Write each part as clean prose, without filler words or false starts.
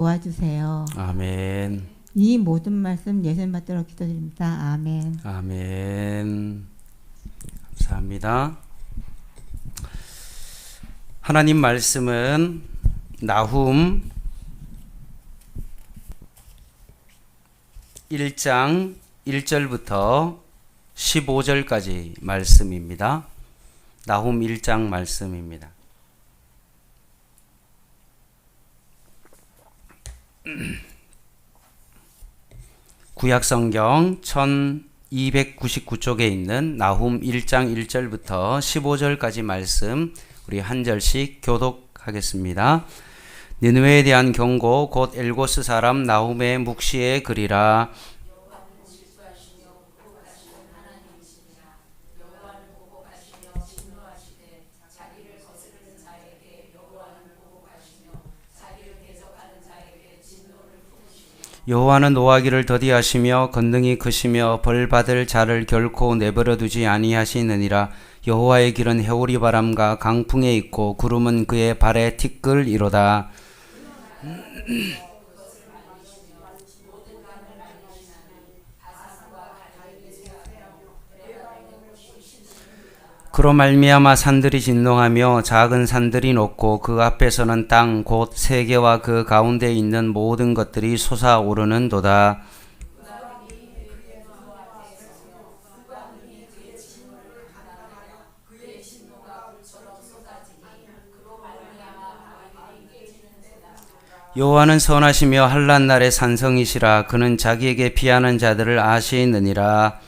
도와주세요. 아멘. 이 모든 말씀 예수님 받들어 기도드립니다. 아멘. 아멘. 감사합니다. 하나님 말씀은 나훔 1장 1절부터 15절까지 말씀입니다. 나훔 1장 말씀입니다. 구약성경 1299쪽에 있는 나훔 1장 1절부터 15절까지 말씀 우리 한 절씩 교독하겠습니다. 니느웨에 대한 경고 곧 엘고스 사람 나훔의 묵시의 글이라. 여호와는 노하기를 더디하시며 권능이 크시며 벌받을 자를 결코 내버려 두지 아니하시느니라. 여호와의 길은 해오리 바람과 강풍에 있고 구름은 그의 발에 티끌이로다. 그로 말미암아 산들이 진동하며 작은 산들이 높고 그 앞에서는 땅 곧 세계와 그 가운데 있는 모든 것들이 솟아오르는도다. 여호와는 선하시며 한낱 날의 산성이시라. 그는 자기에게 피하는 자들을 아시느니라.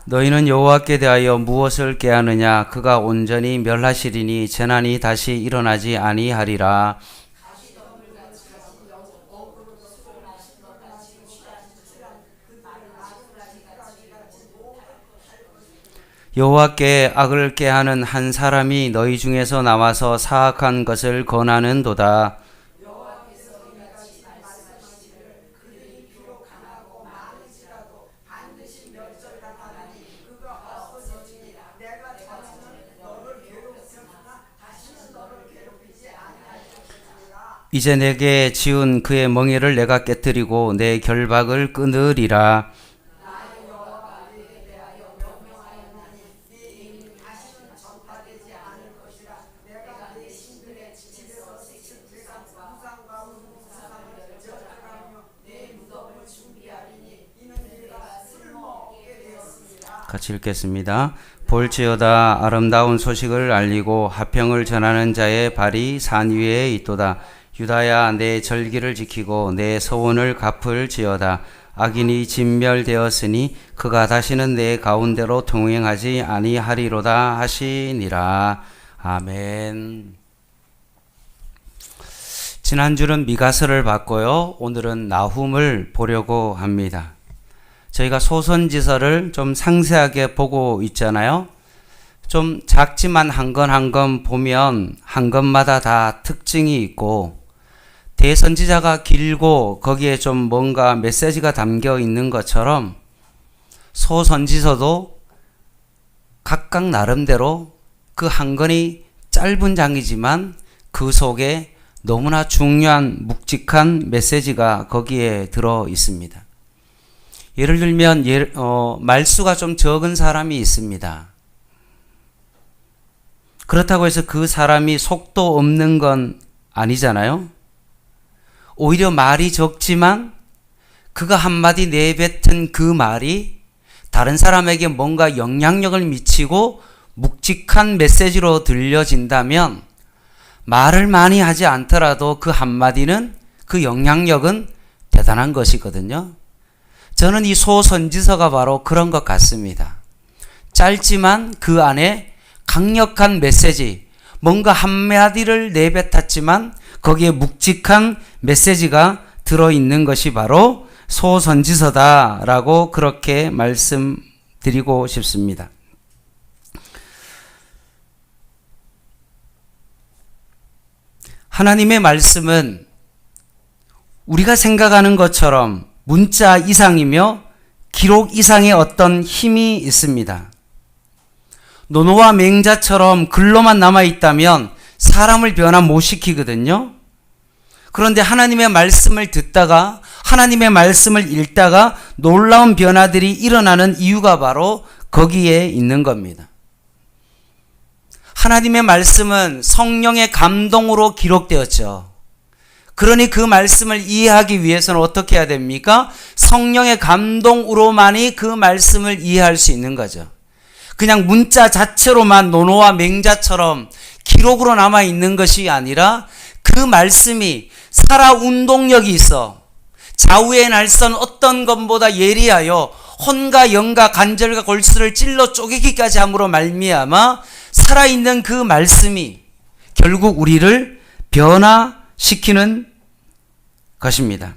너희는 여호와께 대하여 무엇을 꾀하느냐? 그가 온전히 멸하시리니 재난이 다시 일어나지 아니하리라. 여호와께 악을 꾀하는 한 사람이 너희 중에서 나와서 사악한 것을 권하는도다. 이제 내게 지은 그의 멍에를 내가 깨뜨리고 내 결박을 끊으리라. 같이 읽겠습니다. 볼지어다 아름다운 소식을 알리고 화평을 전하는 자의 발이 산 위에 있도다. 유다야 내 절기를 지키고 내 서원을 갚을지어다. 악인이 진멸되었으니 그가 다시는 내 가운데로 통행하지 아니하리로다 하시니라. 아멘. 지난주는 미가서를 봤고요. 오늘은 나훔을 보려고 합니다. 저희가 소선지서를 좀 상세하게 보고 있잖아요. 좀 작지만 한 건 한 건 보면 한 것마다 다 특징이 있고 대선지자가 길고 거기에 좀 뭔가 메시지가 담겨 있는 것처럼 소선지서도 각각 나름대로 그 한 권이 짧은 장이지만 그 속에 너무나 중요한 묵직한 메시지가 거기에 들어 있습니다. 예를 들면 말수가 좀 적은 사람이 있습니다. 그렇다고 해서 그 사람이 속도 없는 건 아니잖아요. 오히려 말이 적지만 그가 한마디 내뱉은 그 말이 다른 사람에게 뭔가 영향력을 미치고 묵직한 메시지로 들려진다면 말을 많이 하지 않더라도 그 한마디는 그 영향력은 대단한 것이거든요. 저는 이 소선지서가 바로 그런 것 같습니다. 짧지만 그 안에 강력한 메시지, 뭔가 한마디를 내뱉었지만 거기에 묵직한 메시지가 들어있는 것이 바로 소선지서다라고 그렇게 말씀드리고 싶습니다. 하나님의 말씀은 우리가 생각하는 것처럼 문자 이상이며 기록 이상의 어떤 힘이 있습니다. 노노와 맹자처럼 글로만 남아있다면 사람을 변화 못 시키거든요. 그런데 하나님의 말씀을 듣다가 하나님의 말씀을 읽다가 놀라운 변화들이 일어나는 이유가 바로 거기에 있는 겁니다. 하나님의 말씀은 성령의 감동으로 기록되었죠. 그러니 그 말씀을 이해하기 위해서는 어떻게 해야 됩니까? 성령의 감동으로만이 그 말씀을 이해할 수 있는 거죠. 그냥 문자 자체로만 노노와 맹자처럼 기록으로 남아있는 것이 아니라 그 말씀이 살아 운동력이 있어 좌우의 날선 어떤 것보다 예리하여 혼과 영과 관절과 골수를 찔러 쪼개기까지 함으로 말미암아 살아있는 그 말씀이 결국 우리를 변화시키는 것입니다.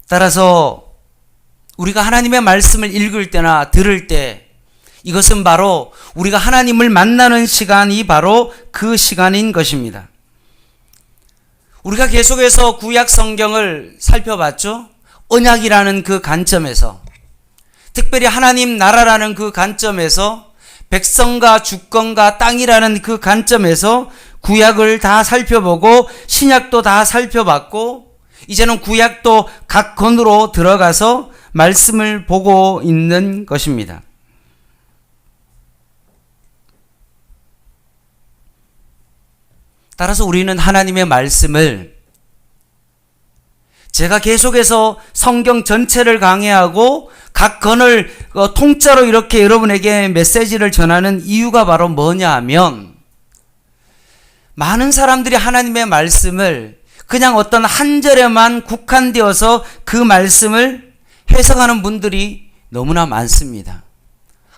따라서 우리가 하나님의 말씀을 읽을 때나 들을 때 이것은 바로 우리가 하나님을 만나는 시간이 바로 그 시간인 것입니다. 우리가 계속해서 구약 성경을 살펴봤죠. 언약이라는 그 관점에서, 특별히 하나님 나라라는 그 관점에서, 백성과 주권과 땅이라는 그 관점에서 구약을 다 살펴보고 신약도 다 살펴봤고 이제는 구약도 각 권으로 들어가서 말씀을 보고 있는 것입니다. 따라서 우리는 하나님의 말씀을 제가 계속해서 성경 전체를 강해하고 각 권을 통째로 이렇게 여러분에게 메시지를 전하는 이유가 바로 뭐냐 하면 많은 사람들이 하나님의 말씀을 그냥 어떤 한 절에만 국한되어서 그 말씀을 해석하는 분들이 너무나 많습니다.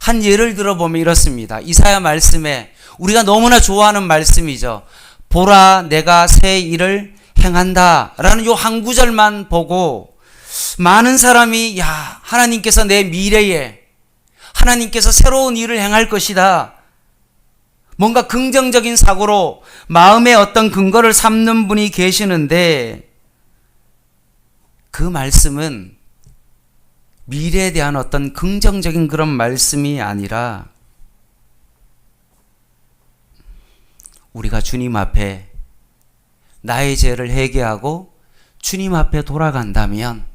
한 예를 들어보면 이렇습니다. 이사야 말씀에 우리가 너무나 좋아하는 말씀이죠. 보라 내가 새 일을 행한다 라는 요 한 구절만 보고 많은 사람이 하나님께서 내 미래에 하나님께서 새로운 일을 행할 것이다, 뭔가 긍정적인 사고로 마음의 어떤 근거를 삼는 분이 계시는데 그 말씀은 미래에 대한 어떤 긍정적인 그런 말씀이 아니라 우리가 주님 앞에 나의 죄를 회개하고 주님 앞에 돌아간다면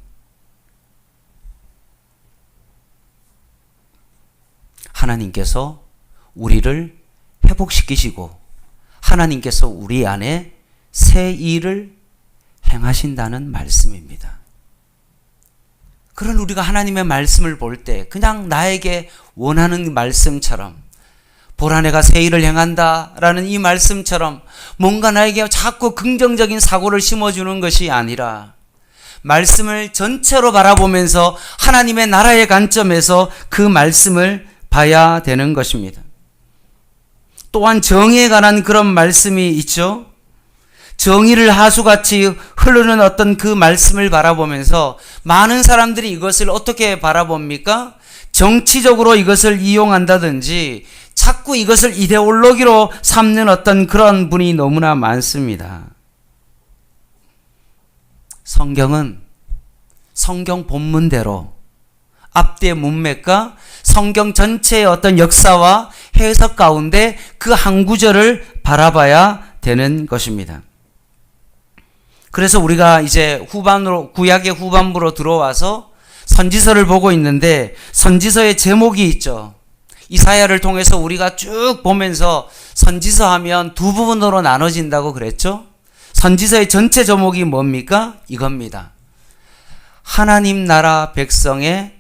하나님께서 우리를 회복시키시고 하나님께서 우리 안에 새 일을 행하신다는 말씀입니다. 그런 우리가 하나님의 말씀을 볼 때 그냥 나에게 원하는 말씀처럼 보라 내가 새 일을 행한다 라는 이 말씀처럼 뭔가 나에게 자꾸 긍정적인 사고를 심어주는 것이 아니라 말씀을 전체로 바라보면서 하나님의 나라의 관점에서 그 말씀을 봐야 되는 것입니다. 또한 정의에 관한 그런 말씀이 있죠. 정의를 하수같이 흐르는 어떤 그 말씀을 바라보면서 많은 사람들이 이것을 어떻게 바라봅니까? 정치적으로 이것을 이용한다든지 자꾸 이것을 이데올로기로 삼는 어떤 그런 분이 너무나 많습니다. 성경은 성경 본문대로 앞뒤의 문맥과 성경 전체의 어떤 역사와 해석 가운데 그 한 구절을 바라봐야 되는 것입니다. 그래서 우리가 이제 구약의 후반부로 들어와서 선지서를 보고 있는데 선지서의 제목이 있죠. 이사야를 통해서 우리가 쭉 보면서 선지서 하면 두 부분으로 나눠진다고 그랬죠. 선지서의 전체 제목이 뭡니까? 이겁니다. 하나님 나라 백성의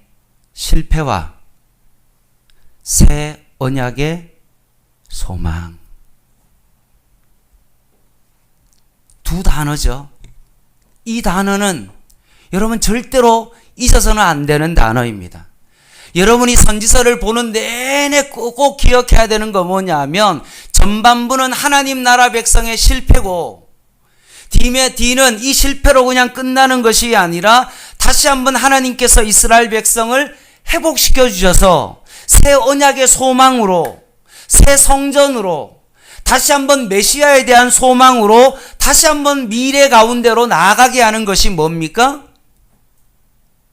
실패와 새 언약의 소망. 두 단어죠. 이 단어는 여러분 절대로 잊어서는 안 되는 단어입니다. 여러분이 선지서를 보는 내내 꼭 기억해야 되는 거 뭐냐면 전반부는 하나님 나라 백성의 실패고 뒤는 이 실패로 그냥 끝나는 것이 아니라 다시 한번 하나님께서 이스라엘 백성을 회복시켜 주셔서 새 언약의 소망으로 새 성전으로 다시 한번 메시아에 대한 소망으로 다시 한번 미래 가운데로 나아가게 하는 것이 뭡니까?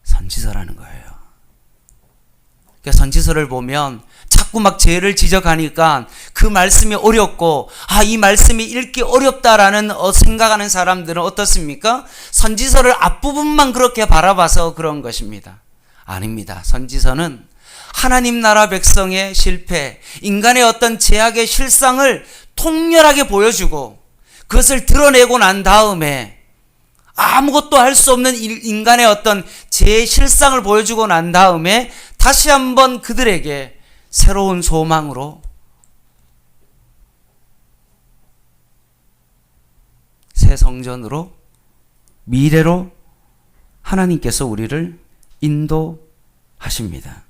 선지서라는 거예요. 선지서를 보면 자꾸 막 죄를 지적하니까 그 말씀이 어렵고 이 말씀이 읽기 어렵다라는 생각하는 사람들은 어떻습니까? 선지서를 앞부분만 그렇게 바라봐서 그런 것입니다. 아닙니다. 선지서는 하나님 나라 백성의 실패, 인간의 어떤 죄악의 실상을 통렬하게 보여주고 그것을 드러내고 난 다음에 아무것도 할 수 없는 인간의 어떤 죄의 실상을 보여주고 난 다음에 다시 한번 그들에게 새로운 소망으로 새 성전으로 미래로 하나님께서 우리를 인도하십니다.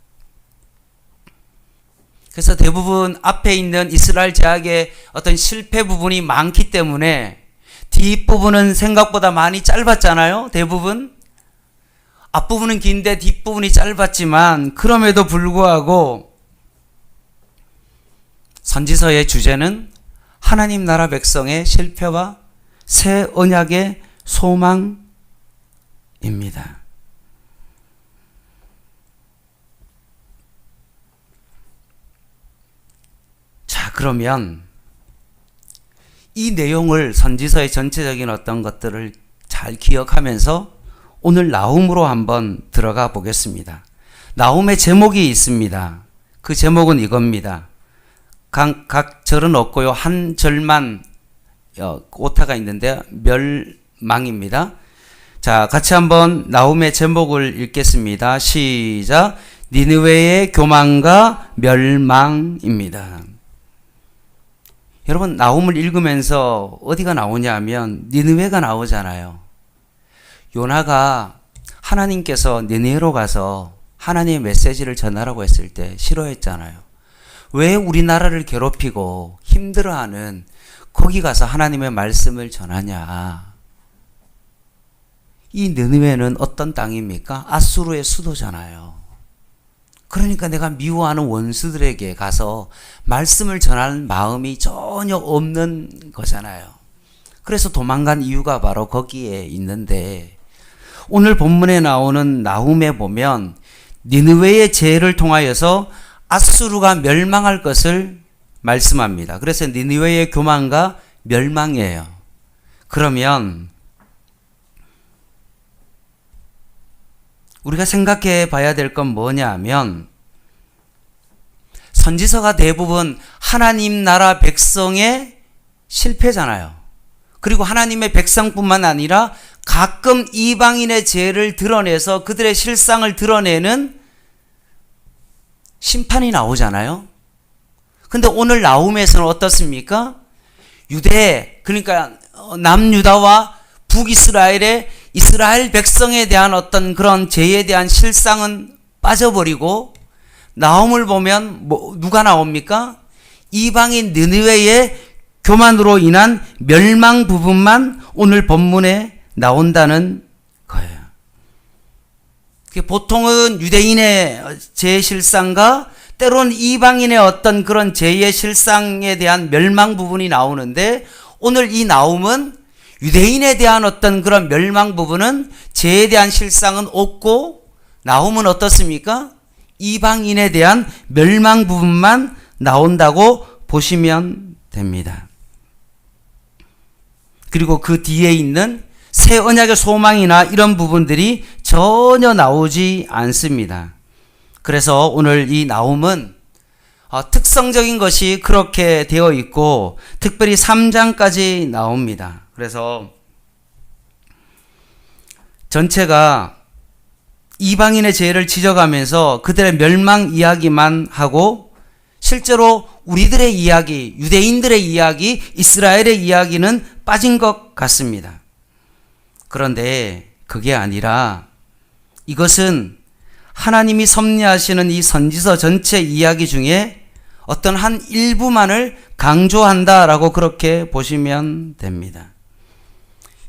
그래서 대부분 앞에 있는 이스라엘 제약의 어떤 실패 부분이 많기 때문에 뒷부분은 생각보다 많이 짧았잖아요. 대부분 앞부분은 긴데 뒷부분이 짧았지만 그럼에도 불구하고 선지서의 주제는 하나님 나라 백성의 실패와 새 언약의 소망입니다. 자, 그러면 이 내용을 선지서의 전체적인 어떤 것들을 잘 기억하면서 오늘 나훔으로 한번 들어가 보겠습니다. 나훔의 제목이 있습니다. 그 제목은 이겁니다. 각 절은 없고요. 한 절만 오타가 있는데 멸망입니다. 자, 같이 한번 나훔의 제목을 읽겠습니다. 시작. 니느웨의 교만과 멸망입니다. 여러분, 나훔을 읽으면서 어디가 나오냐 하면 니느웨가 나오잖아요. 요나가 하나님께서 니느웨로 가서 하나님의 메시지를 전하라고 했을 때 싫어했잖아요. 왜 우리나라를 괴롭히고 힘들어하는 거기 가서 하나님의 말씀을 전하냐. 이 니느웨는 어떤 땅입니까? 아수르의 수도잖아요. 그러니까 내가 미워하는 원수들에게 가서 말씀을 전하는 마음이 전혀 없는 거잖아요. 그래서 도망간 이유가 바로 거기에 있는데 오늘 본문에 나오는 나훔에 보면 니느웨의 죄를 통하여서 아수르가 멸망할 것을 말씀합니다. 그래서 니느웨의 교만과 멸망이에요. 그러면 우리가 생각해 봐야 될 건 뭐냐 하면 선지서가 대부분 하나님 나라 백성의 실패잖아요. 그리고 하나님의 백성뿐만 아니라 가끔 이방인의 죄를 드러내서 그들의 실상을 드러내는 심판이 나오잖아요. 근데 오늘 나훔에서는 어떻습니까? 유대, 그러니까 남유다와 북이스라엘의 이스라엘 백성에 대한 어떤 그런 죄에 대한 실상은 빠져버리고 나훔을 보면 누가 나옵니까? 이방인 니느웨의 교만으로 인한 멸망 부분만 오늘 본문에 나온다는 거예요. 보통은 유대인의 죄의 실상과 때로는 이방인의 어떤 그런 죄의 실상에 대한 멸망 부분이 나오는데 오늘 이 나훔은 유대인에 대한 어떤 그런 멸망 부분은 죄에 대한 실상은 없고 나훔은 어떻습니까? 이방인에 대한 멸망 부분만 나온다고 보시면 됩니다. 그리고 그 뒤에 있는 새 언약의 소망이나 이런 부분들이 전혀 나오지 않습니다. 그래서 오늘 이 나훔은 특성적인 것이 그렇게 되어 있고 특별히 3장까지 나옵니다. 그래서 전체가 이방인의 죄를 지적하면서 그들의 멸망 이야기만 하고 실제로 우리들의 이야기, 유대인들의 이야기, 이스라엘의 이야기는 빠진 것 같습니다. 그런데 그게 아니라 이것은 하나님이 섭리하시는 이 선지서 전체 이야기 중에 어떤 한 일부만을 강조한다라고 그렇게 보시면 됩니다.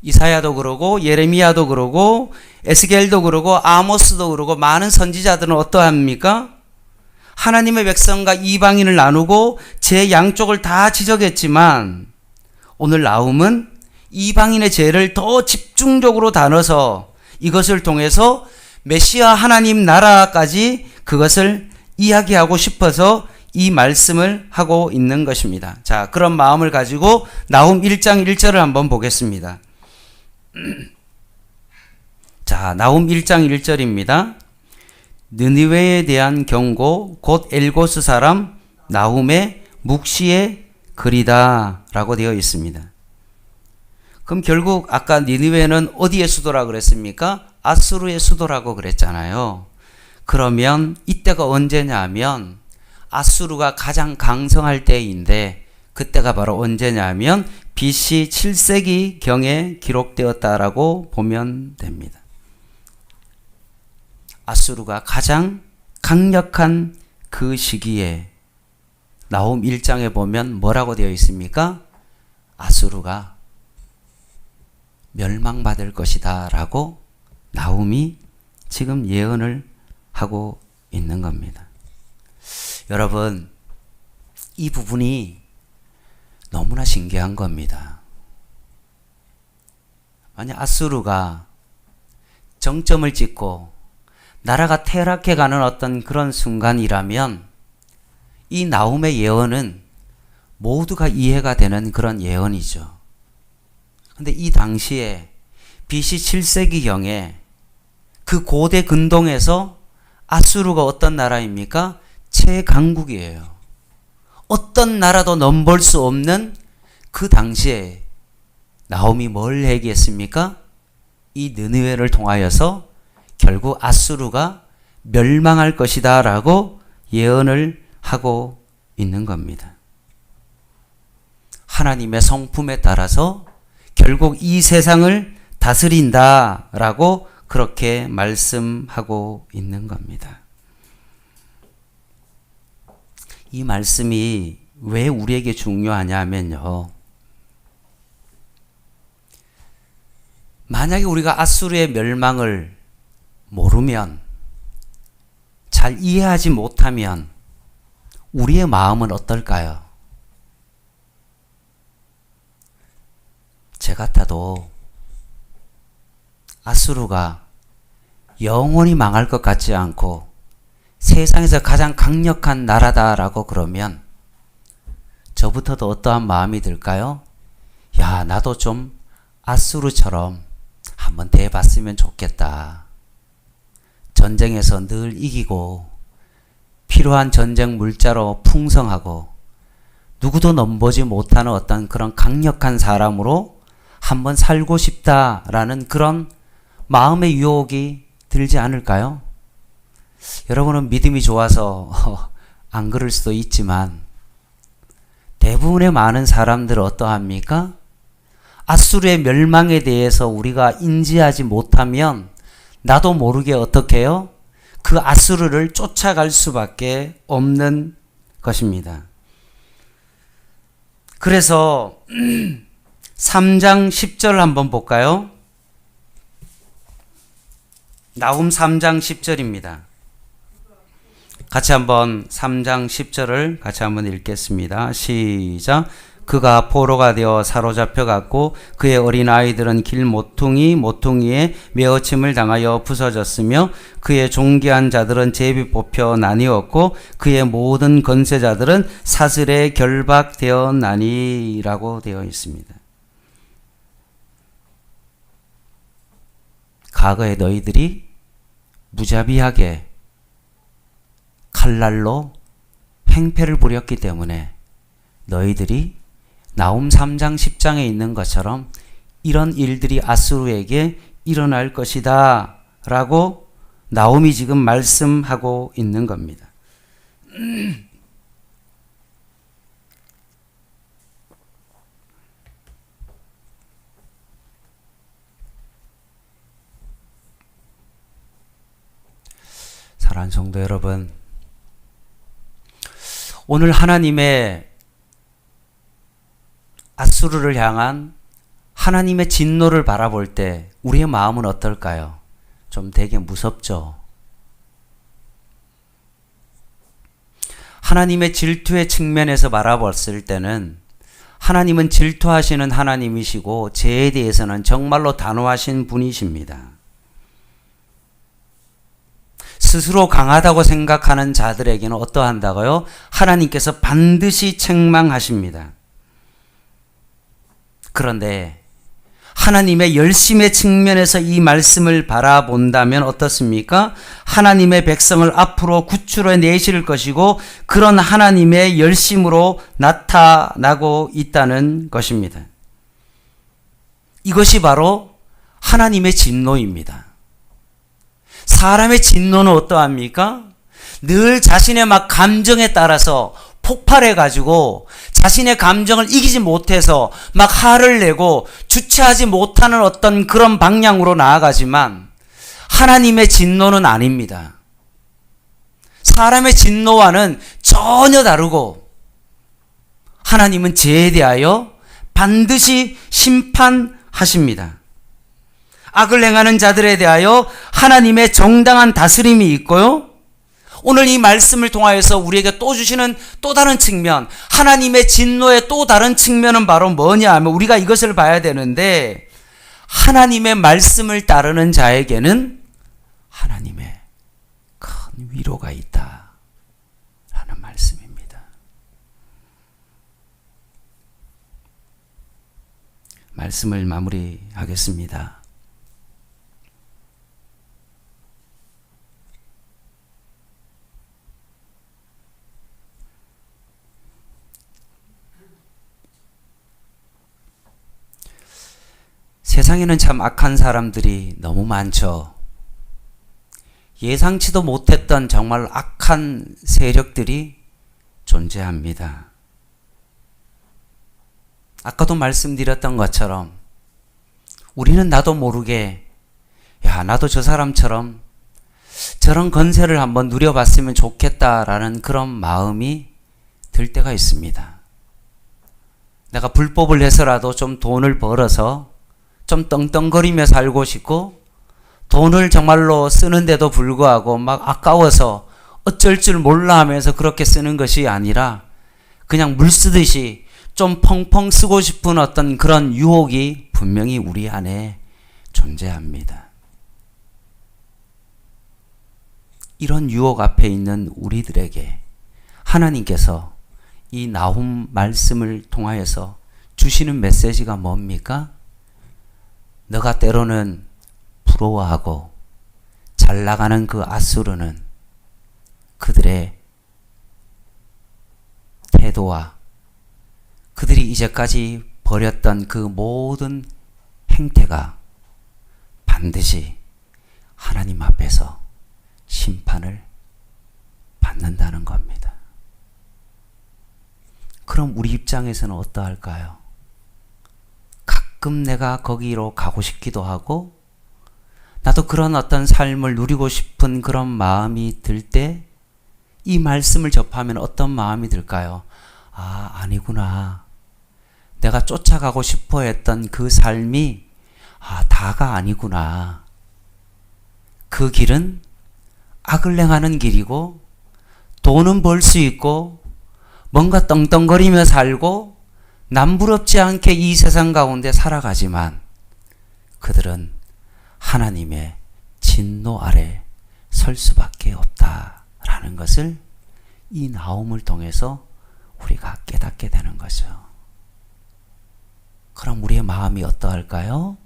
이사야도 그러고 예레미야도 그러고 에스겔도 그러고 아모스도 그러고 많은 선지자들은 어떠합니까? 하나님의 백성과 이방인을 나누고 제 양쪽을 다 지적했지만 오늘 나훔은 이방인의 죄를 더 집중적으로 다뤄서 이것을 통해서 메시아 하나님 나라까지 그것을 이야기하고 싶어서 이 말씀을 하고 있는 것입니다. 자, 그런 마음을 가지고 나훔 1장 1절을 한번 보겠습니다. 자, 나훔 1장 1절입니다. 느니웨에 대한 경고, 곧 엘고스 사람 나훔의 묵시의 글이다 라고 되어 있습니다. 그럼 결국 아까 니느웨는 어디의 수도라고 그랬습니까? 아수르의 수도라고 그랬잖아요. 그러면 이때가 언제냐 하면 아수르가 가장 강성할 때인데, 그때가 바로 언제냐 하면 BC 7세기 경에 기록되었다라고 보면 됩니다. 아수르가 가장 강력한 그 시기에 나훔 1장에 보면 뭐라고 되어 있습니까? 아수르가 멸망받을 것이다 라고 나훔이 지금 예언을 하고 있는 겁니다. 여러분, 이 부분이 너무나 신기한 겁니다. 만약 아수르가 정점을 찍고 나라가 퇴락해가는 어떤 그런 순간이라면 이 나훔의 예언은 모두가 이해가 되는 그런 예언이죠. 근데 이 당시에 BC 7세기경에 그 고대 근동에서 아수르가 어떤 나라입니까? 최강국이에요. 어떤 나라도 넘볼 수 없는 그 당시에 나훔이 뭘 얘기했습니까? 이 느니웨를 통하여서 결국 아수르가 멸망할 것이다 라고 예언을 하고 있는 겁니다. 하나님의 성품에 따라서 결국 이 세상을 다스린다 라고 그렇게 말씀하고 있는 겁니다. 이 말씀이 왜 우리에게 중요하냐 하면요, 만약에 우리가 아수르의 멸망을 모르면, 잘 이해하지 못하면 우리의 마음은 어떨까요? 제 같아도 아수르가 영원히 망할 것 같지 않고 세상에서 가장 강력한 나라다라고 그러면 저부터도 어떠한 마음이 들까요? 야, 나도 좀 아수르처럼 한번 대봤으면 좋겠다. 전쟁에서 늘 이기고 필요한 전쟁 물자로 풍성하고 누구도 넘보지 못하는 어떤 그런 강력한 사람으로 한번 살고 싶다라는 그런 마음의 유혹이 들지 않을까요? 여러분은 믿음이 좋아서 안 그럴 수도 있지만 대부분의 많은 사람들은 어떠합니까? 아수르의 멸망에 대해서 우리가 인지하지 못하면 나도 모르게 어떻게 해요? 그 아수르를 쫓아갈 수밖에 없는 것입니다. 그래서 3장 10절 한번 볼까요? 나훔 3장 10절입니다. 같이 한번 3장 10절을 같이 한번 읽겠습니다. 시작. 그가 포로가 되어 사로잡혀 갔고 그의 어린 아이들은 길 모퉁이에 메어침을 당하여 부서졌으며 그의 존귀한 자들은 제비 뽑혀 나뉘었고 그의 모든 건세자들은 사슬에 결박되었나니라고 되어 있습니다. 과거에 너희들이 무자비하게 칼날로 행패를 부렸기 때문에 너희들이 나훔 3장 10장에 있는 것처럼 이런 일들이 아수르에게 일어날 것이다 라고 나훔이 지금 말씀하고 있는 겁니다. 사랑하는 성도 여러분, 오늘 하나님의 아수르를 향한 하나님의 진노를 바라볼 때 우리의 마음은 어떨까요? 좀 되게 무섭죠. 하나님의 질투의 측면에서 바라봤을 때는 하나님은 질투하시는 하나님이시고 죄에 대해서는 정말로 단호하신 분이십니다. 스스로 강하다고 생각하는 자들에게는 어떠한다고요? 하나님께서 반드시 책망하십니다. 그런데 하나님의 열심의 측면에서 이 말씀을 바라본다면 어떻습니까? 하나님의 백성을 앞으로 구출해 내실 것이고 그런 하나님의 열심으로 나타나고 있다는 것입니다. 이것이 바로 하나님의 진노입니다. 사람의 진노는 어떠합니까? 늘 자신의 막 감정에 따라서 폭발해가지고 자신의 감정을 이기지 못해서 막 화를 내고 주체하지 못하는 어떤 그런 방향으로 나아가지만 하나님의 진노는 아닙니다. 사람의 진노와는 전혀 다르고 하나님은 죄에 대하여 반드시 심판하십니다. 악을 행하는 자들에 대하여 하나님의 정당한 다스림이 있고요. 오늘 이 말씀을 통하여서 우리에게 또 주시는 또 다른 측면, 하나님의 진노의 또 다른 측면은 바로 뭐냐 하면 우리가 이것을 봐야 되는데 하나님의 말씀을 따르는 자에게는 하나님의 큰 위로가 있다 라는 말씀입니다. 말씀을 마무리하겠습니다. 세상에는 참 악한 사람들이 너무 많죠. 예상치도 못했던 정말 악한 세력들이 존재합니다. 아까도 말씀드렸던 것처럼 우리는 나도 모르게 나도 저 사람처럼 저런 건세를 한번 누려봤으면 좋겠다라는 그런 마음이 들 때가 있습니다. 내가 불법을 해서라도 좀 돈을 벌어서 좀 떵떵거리며 살고 싶고 돈을 정말로 쓰는데도 불구하고 막 아까워서 어쩔 줄 몰라 하면서 그렇게 쓰는 것이 아니라 그냥 물 쓰듯이 좀 펑펑 쓰고 싶은 어떤 그런 유혹이 분명히 우리 안에 존재합니다. 이런 유혹 앞에 있는 우리들에게 하나님께서 이 나훔 말씀을 통하여서 주시는 메시지가 뭡니까? 너가 때로는 부러워하고 잘 나가는 그 아수르는 그들의 태도와 그들이 이제까지 벌였던 그 모든 행태가 반드시 하나님 앞에서 심판을 받는다는 겁니다. 그럼 우리 입장에서는 어떠할까요? 가끔 내가 거기로 가고 싶기도 하고 나도 그런 어떤 삶을 누리고 싶은 그런 마음이 들 때 이 말씀을 접하면 어떤 마음이 들까요? 아니구나. 내가 쫓아가고 싶어 했던 그 삶이 다가 아니구나. 그 길은 악을 행하는 길이고 돈은 벌 수 있고 뭔가 떵떵거리며 살고 남부럽지 않게 이 세상 가운데 살아가지만 그들은 하나님의 진노 아래 설 수밖에 없다라는 것을 이 나훔을 통해서 우리가 깨닫게 되는 거죠. 그럼 우리의 마음이 어떠할까요?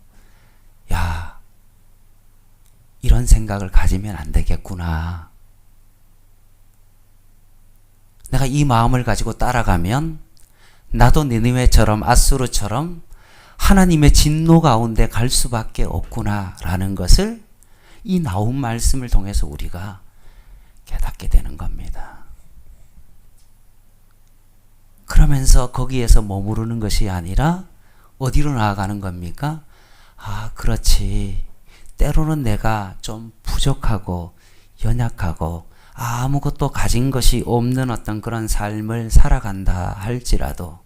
이런 생각을 가지면 안 되겠구나. 내가 이 마음을 가지고 따라가면 나도 니느웨처럼 아수르처럼 하나님의 진노 가운데 갈 수밖에 없구나라는 것을 이 나훔 말씀을 통해서 우리가 깨닫게 되는 겁니다. 그러면서 거기에서 머무르는 것이 아니라 어디로 나아가는 겁니까? 그렇지. 때로는 내가 좀 부족하고 연약하고 아무것도 가진 것이 없는 어떤 그런 삶을 살아간다 할지라도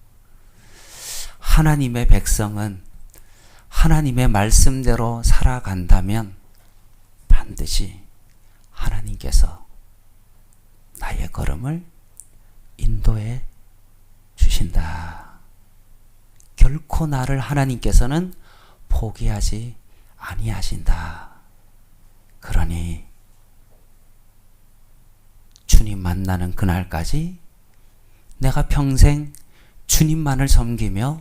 하나님의 백성은 하나님의 말씀대로 살아간다면 반드시 하나님께서 나의 걸음을 인도해 주신다. 결코 나를 하나님께서는 포기하지 아니하신다. 그러니 주님 만나는 그날까지 내가 평생 주님만을 섬기며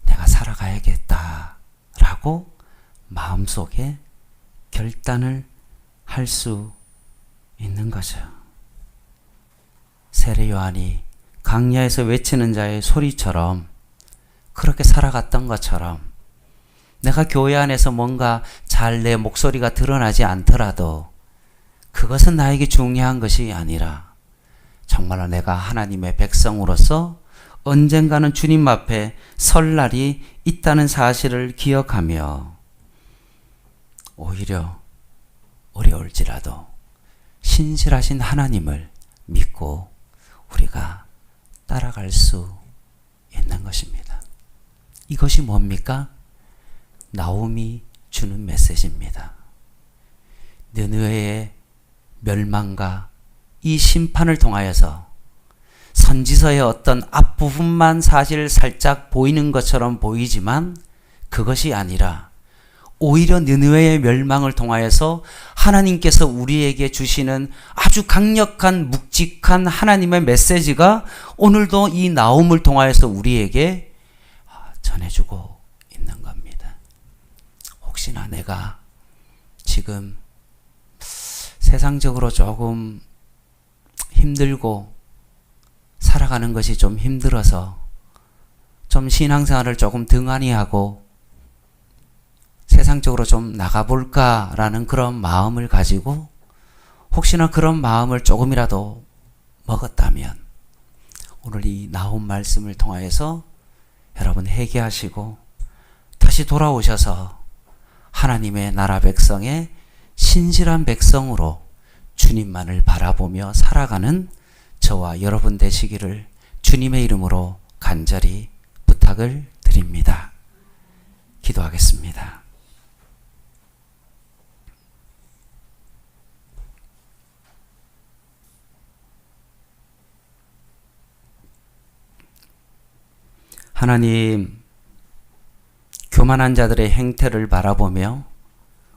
내가 살아가야겠다라고 마음속에 결단을 할 수 있는 거죠. 세례 요한이 강야에서 외치는 자의 소리처럼 그렇게 살아갔던 것처럼 내가 교회 안에서 뭔가 잘 내 목소리가 드러나지 않더라도 그것은 나에게 중요한 것이 아니라 정말로 내가 하나님의 백성으로서 언젠가는 주님 앞에 설 날이 있다는 사실을 기억하며 오히려 어려울지라도 신실하신 하나님을 믿고 우리가 따라갈 수 있는 것입니다. 이것이 뭡니까? 나홈이 주는 메시지입니다. 느느웨의 멸망과 이 심판을 통하여서 선지서의 어떤 앞부분만 사실 살짝 보이는 것처럼 보이지만 그것이 아니라 오히려 느느웨의 멸망을 통하여서 하나님께서 우리에게 주시는 아주 강력한 묵직한 하나님의 메시지가 오늘도 이 나홈을 통하여서 우리에게 전해주고 있는 겁니다. 혹시나 내가 지금 세상적으로 조금 힘들고 살아가는 것이 좀 힘들어서 좀 신앙생활을 조금 등한히 하고 세상적으로 좀 나가볼까라는 그런 마음을 가지고 혹시나 그런 마음을 조금이라도 먹었다면 오늘 이 나홈 말씀을 통하여서 여러분 회개하시고 다시 돌아오셔서 하나님의 나라 백성의 신실한 백성으로 주님만을 바라보며 살아가는 저와 여러분 되시기를 주님의 이름으로 간절히 부탁을 드립니다. 기도하겠습니다. 하나님, 교만한 자들의 행태를 바라보며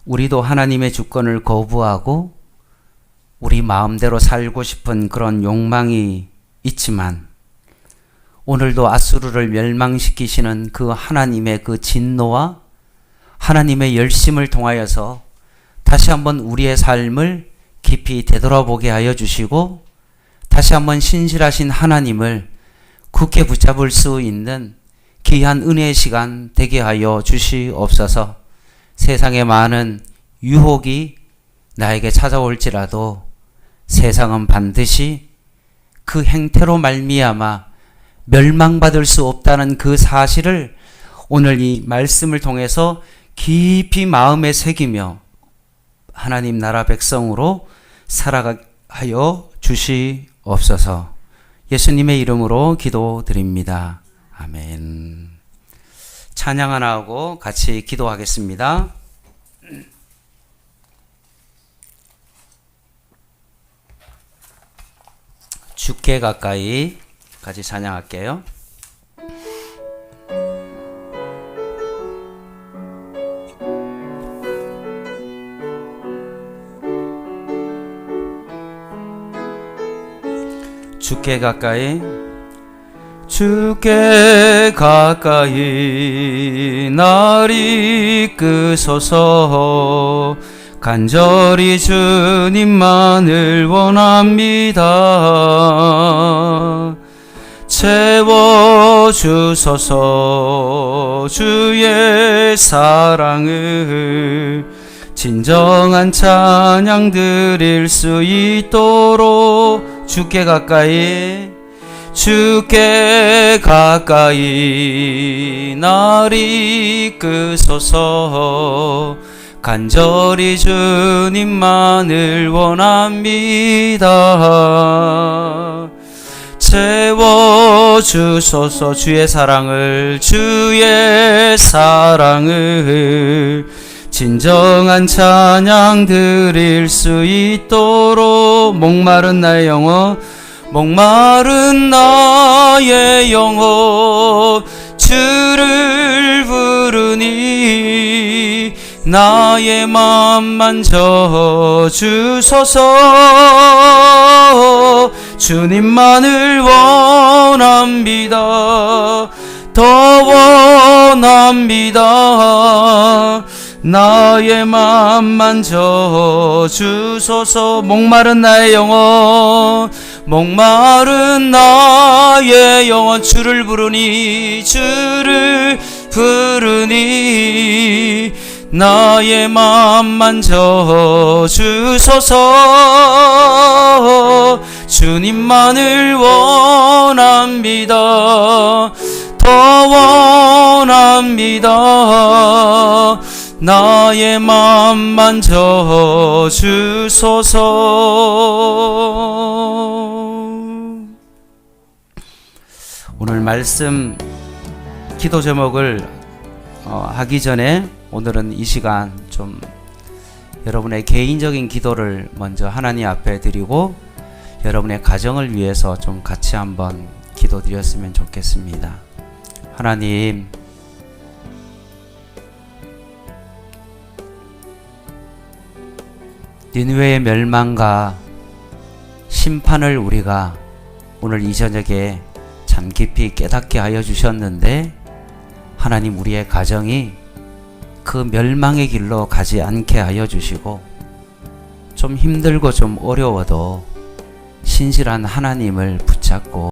우리도 하나님의 주권을 거부하고 우리 마음대로 살고 싶은 그런 욕망이 있지만 오늘도 아수르를 멸망시키시는 그 하나님의 그 진노와 하나님의 열심을 통하여서 다시 한번 우리의 삶을 깊이 되돌아보게 하여 주시고 다시 한번 신실하신 하나님을 굳게 붙잡을 수 있는 귀한 은혜의 시간 되게 하여 주시옵소서. 세상에 많은 유혹이 나에게 찾아올지라도 세상은 반드시 그 행태로 말미암아 멸망받을 수 없다는 그 사실을 오늘 이 말씀을 통해서 깊이 마음에 새기며 하나님 나라 백성으로 살아가게 하여 주시옵소서. 예수님의 이름으로 기도드립니다. 아멘. 찬양 하나 하고 같이 기도하겠습니다. 주께 가까이 같이 찬양할게요. 주께 가까이 주께 가까이 날 이끄소서. 간절히 주님만을 원합니다. 채워주소서. 주의 사랑을 진정한 찬양 드릴 수 있도록 주께 가까이 주께 가까이 날 이끄소서. 간절히 주님만을 원합니다. 채워주소서. 주의 사랑을 진정한 찬양 드릴 수 있도록 목마른 나의 영혼 주를 부르니 나의 맘 만져주소서. 주님만을 원합니다. 더 원합니다. 나의 맘 만져주소서. 목마른 나의 영혼, 목마른 나의 영혼, 주를 부르니 주를 부르니 나의 맘 만져주소서. 주님만을 원합니다. 더 원합니다. 나의 맘 만져주소서. 오늘 말씀 기도 제목을 하기 전에 오늘은 이 시간 좀 여러분의 개인적인 기도를 먼저 하나님 앞에 드리고 여러분의 가정을 위해서 좀 같이 한번 기도 드렸으면 좋겠습니다. 하나님, 니느웨의 멸망과 심판을 우리가 오늘 이 저녁에 참 깊이 깨닫게 하여 주셨는데, 하나님, 우리의 가정이 그 멸망의 길로 가지 않게 하여 주시고, 좀 힘들고 좀 어려워도 신실한 하나님을 붙잡고